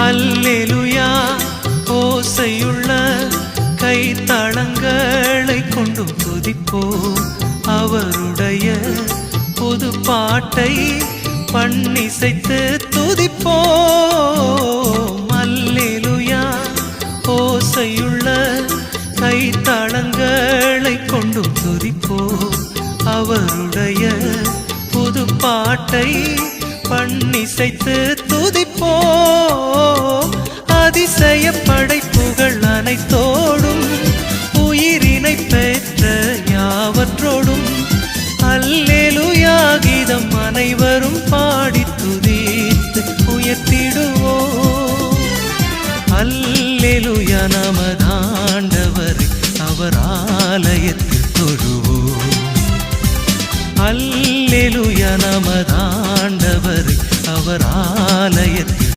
அல்லேலூயா ஓசையுள்ள கைத்தளங்களை கொண்டும் துதிப்போம். அவருடைய புது பாட்டை பண்ணிசைத்து துதிப்போம். அல்லேலூயா ஓசையுள்ள கைத்தளங்களை கொண்டும் துதிப்போம். அவருடைய புது பாட்டை பண்ணிசைத்து துதிப்போம். அதிசய படைப்புகள் அனைத்தோடும் உயிரினை பெற்ற யாவற்றோடும் அல்லேலூயா கீதம் அனைவரும் பாடி துதித்து உயர்த்திடுவோம். அல்லேலூயா நமதாண்டவரை அவர் ஆலயத்தில் தொழுவோம். அல்லேலூயா நமதாண்டவரை அவர் ஆலயத்தில்